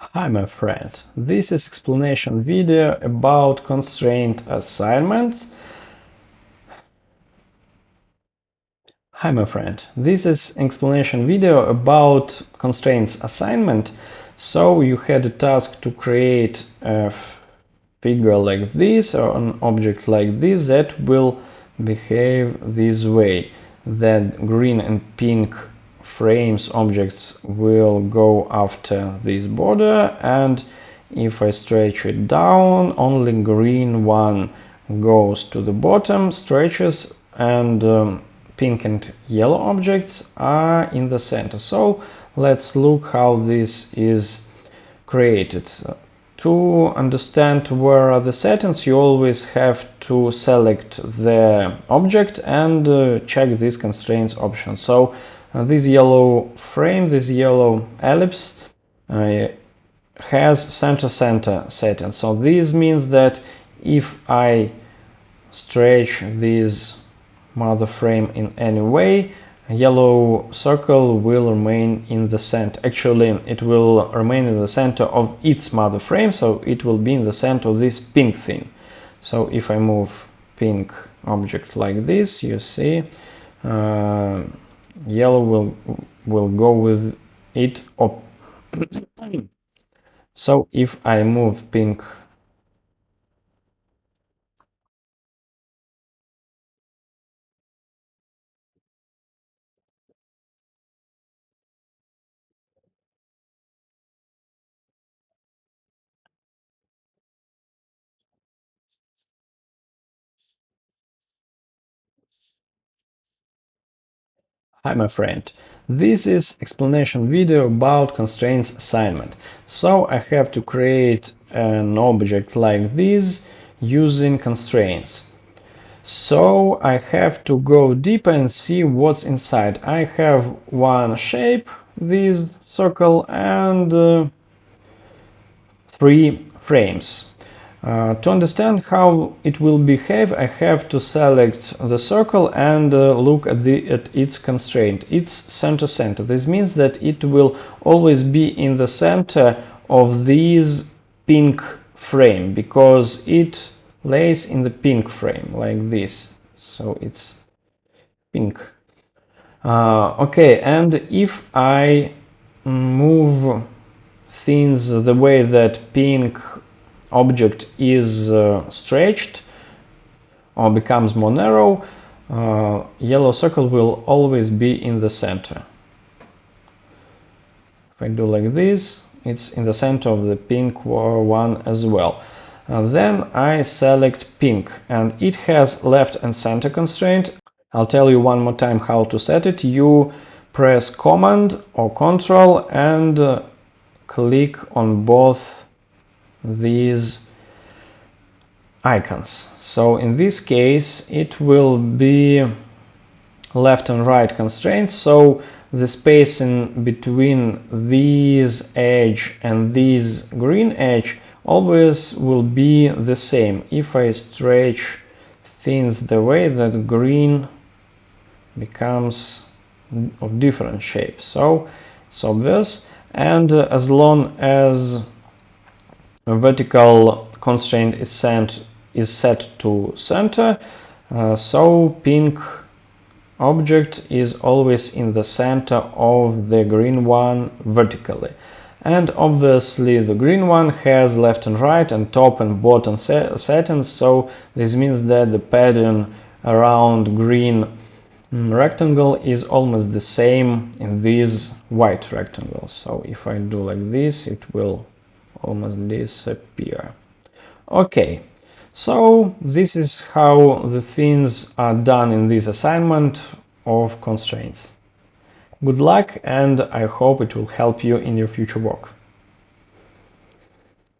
Hi my friend, this is explanation video about constraint assignments. Hi my friend, this is explanation video about constraints assignment. So you had a task to create a figure like this or an object like this that will behave this way. That green and pink frames objects will go after this border, and if I stretch it down, only green one goes to the bottom, stretches, and pink and yellow objects are in the center. So let's look how this is created. To understand where are the settings, you always have to select the object and check this constraints option. So this yellow frame, this yellow ellipse has center setting. So this means that if I stretch this mother frame in any way, a yellow circle will remain in the center. Actually, it will remain in the center of its mother frame, so it will be in the center of this pink thing. So if I move pink object like this, you see yellow will go with it up. So if I move pink Hi my friend, this is explanation video about constraints assignment. So I have to create an object like this using constraints. So I have to go deeper and see what's inside. I have one shape, this circle, and 3 frames. To understand how it will behave, I have to select the circle and look at its constraint, its center. This means that it will always be in the center of this pink frame, because it lays in the pink frame like this. So it's pink. Okay, and if I move things the way that pink object is stretched or becomes more narrow, yellow circle will always be in the center. If I do like this, it's in the center of the pink one as well. Then I select pink, and it has left and center constraint. I'll tell you one more time how to set it. You press Command or Control and click on both these icons. So in this case it will be left and right constraints, so the spacing between this edge and this green edge always will be the same. If I stretch things the way that green becomes of different shapes, so it's obvious. And as long as a vertical constraint is set to center, so pink object is always in the center of the green one vertically. And obviously the green one has left and right and top and bottom settings, so this means that the pattern around green rectangle is almost the same in these white rectangles. So if I do like this, it will almost disappear. Okay, so this is how the things are done in this assignment of constraints. Good luck, and I hope it will help you in your future work.